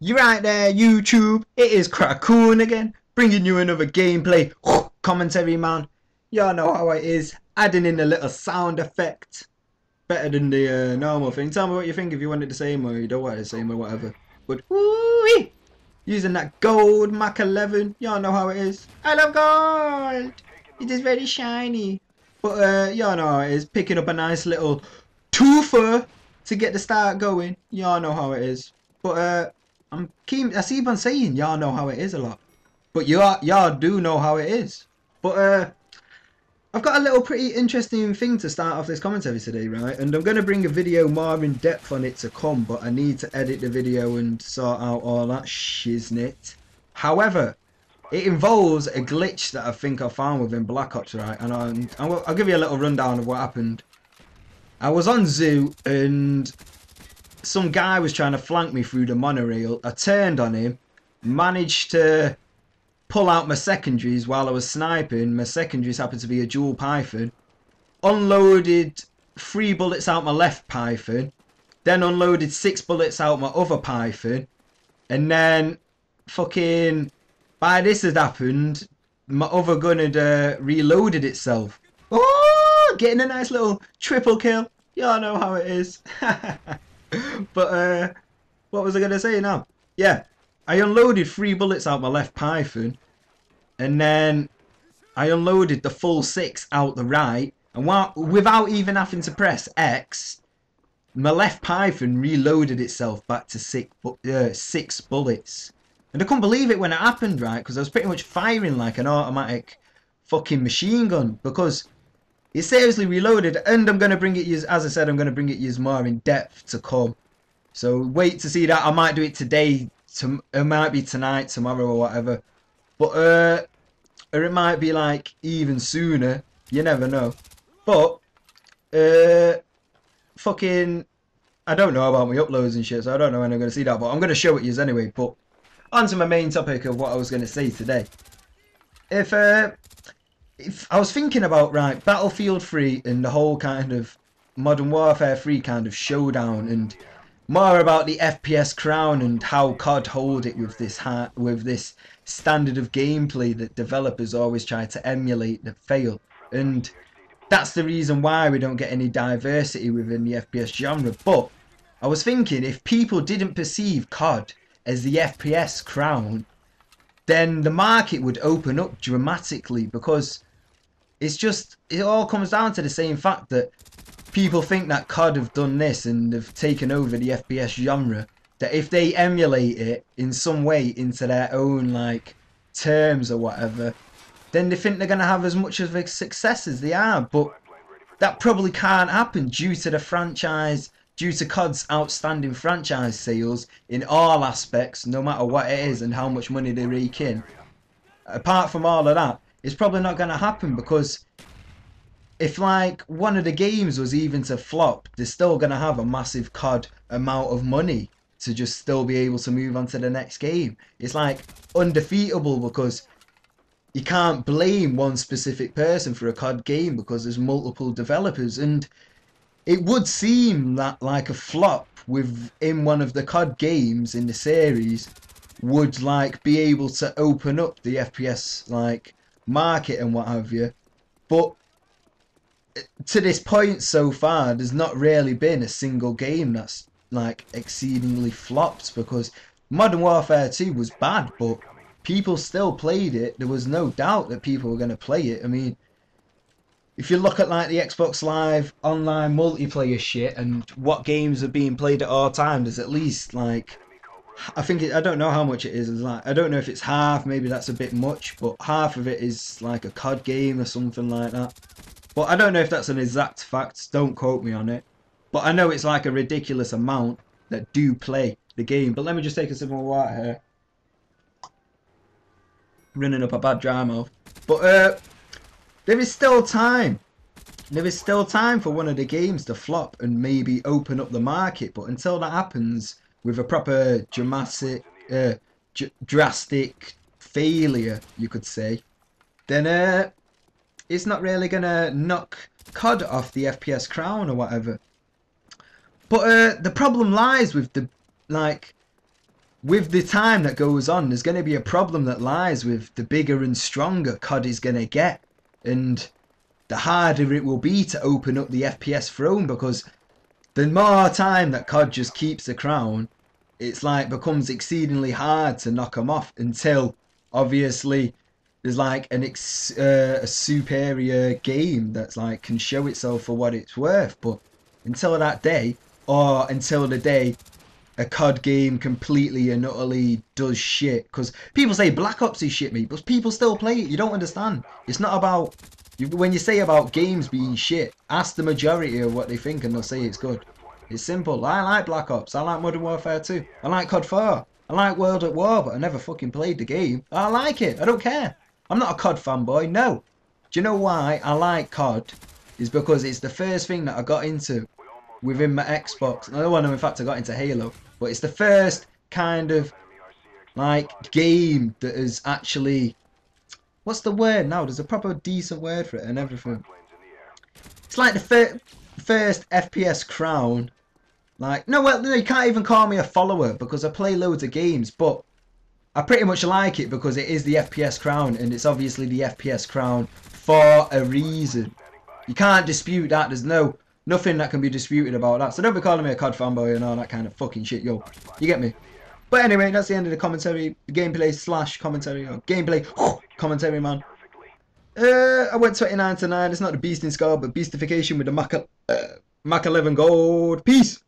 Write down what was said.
You right there, YouTube? It is Crackoon again, bringing you another gameplay commentary, man. Y'all know how it is, adding in a little sound effect. Better than the normal thing. Tell me what you think if you want it the same or you don't want it the same or whatever. But woo using that gold MAC11, y'all know how it is. I love gold! It is very shiny. But y'all know how it is, picking up a nice little twofer to get the start going. Y'all know how it is. But I keep on saying y'all know how it is a lot. But y'all do know how it is. But I've got a little pretty interesting thing to start off this commentary today, right? And I'm going to bring a video more in depth on it to come, but I need to edit the video and sort out all that shiznit. However, it involves a glitch that I think I found within Black Ops, right? And I'll give you a little rundown of what happened. I was on Zoo and some guy was trying to flank me through the monorail. I turned on him, managed to pull out my secondaries while I was sniping. My secondaries happened to be a dual Python. Unloaded 3 bullets out my left Python. Then unloaded 6 bullets out my other Python. And then fucking by this had happened, my other gun had reloaded itself. Oh, getting a nice little triple kill. Y'all know how it is. But what was I going to say now? Yeah, I unloaded 3 bullets out my left Python, and then I unloaded the full 6 out the right, and without even having to press X, my left Python reloaded itself back to 6 bullets. And I couldn't believe it when it happened, right? Because I was pretty much firing like an automatic fucking machine gun, because it seriously reloaded. And I'm going to bring it, as I said, I'm going to bring it more in depth to come. So wait to see that. I might do it today. It might be tonight, tomorrow, or whatever. But or it might be like even sooner. You never know. But fucking, I don't know about my uploads and shit, so I don't know when I'm going to see that. But I'm going to show it to you anyway. But on to my main topic of what I was going to say today. If I was thinking about, right, Battlefield 3 and the whole kind of Modern Warfare 3 kind of showdown, and more about the FPS crown and how COD hold it with this standard of gameplay that developers always try to emulate that fail. And that's the reason why we don't get any diversity within the FPS genre. But I was thinking, if people didn't perceive COD as the FPS crown, then the market would open up dramatically, because it all comes down to the same fact that people think that COD have done this and have taken over the FPS genre, that if they emulate it in some way into their own like terms or whatever, then they think they're going to have as much of a success as they are. But that probably can't happen due to the franchise, due to COD's outstanding franchise sales in all aspects, no matter what it is and how much money they rake in. Apart from all of that, it's probably not going to happen, because if like one of the games was even to flop, they're still going to have a massive COD amount of money to just still be able to move on to the next game. It's like undefeatable, because you can't blame one specific person for a COD game, because there's multiple developers. And it would seem that like a flop within one of the COD games in the series would like be able to open up the FPS like market and what have you. But to this point so far, there's not really been a single game that's like exceedingly flopped, because Modern Warfare 2 was bad, but people still played it. There was no doubt that people were going to play it. I mean, if you look at like the Xbox Live online multiplayer shit and what games are being played at all time, there's at least like, I don't know how much it is. Like, I don't know if it's half, maybe that's a bit much, but half of it is like a COD game or something like that. But I don't know if that's an exact fact, don't quote me on it. But I know it's like a ridiculous amount that do play the game. But let me just take a sip of water here. Running up a bad dry mouth. But there is still time. There is still time for one of the games to flop and maybe open up the market. But until that happens, with a proper drastic failure, you could say, then it's not really gonna knock COD off the FPS crown or whatever. But the problem lies with the like with the time that goes on, there's going to be a problem that lies with the bigger and stronger COD is going to get, and the harder it will be to open up the FPS throne, because the more time that COD just keeps the crown, it's like becomes exceedingly hard to knock them off, until obviously there's like a superior game that's like can show itself for what it's worth. But until that day, or until the day a COD game completely and utterly does shit, because people say Black Ops is shit, mate, but people still play it. You don't understand. It's not about when you say about games being shit, ask the majority of what they think and they'll say it's good. It's simple. I like Black Ops. I like Modern Warfare 2. I like COD 4. I like World at War, but I never fucking played the game. I like it. I don't care. I'm not a COD fanboy, no. Do you know why I like COD? Is because it's the first thing that I got into within my Xbox. Another one, in fact, I got into Halo. But it's the first kind of like game that is actually, what's the word now? There's a proper decent word for it and everything. It's like the first FPS crown. Like, no, well, you can't even call me a follower because I play loads of games, but I pretty much like it because it is the FPS crown, and it's obviously the FPS crown for a reason. You can't dispute that. There's nothing that can be disputed about that. So don't be calling me a COD fanboy and all that kind of fucking shit, yo. You get me? But anyway, that's the end of the commentary, gameplay slash commentary, or gameplay commentary, man. I went 29-9. It's not the beasting score, but beastification with the MAC11 gold. Peace.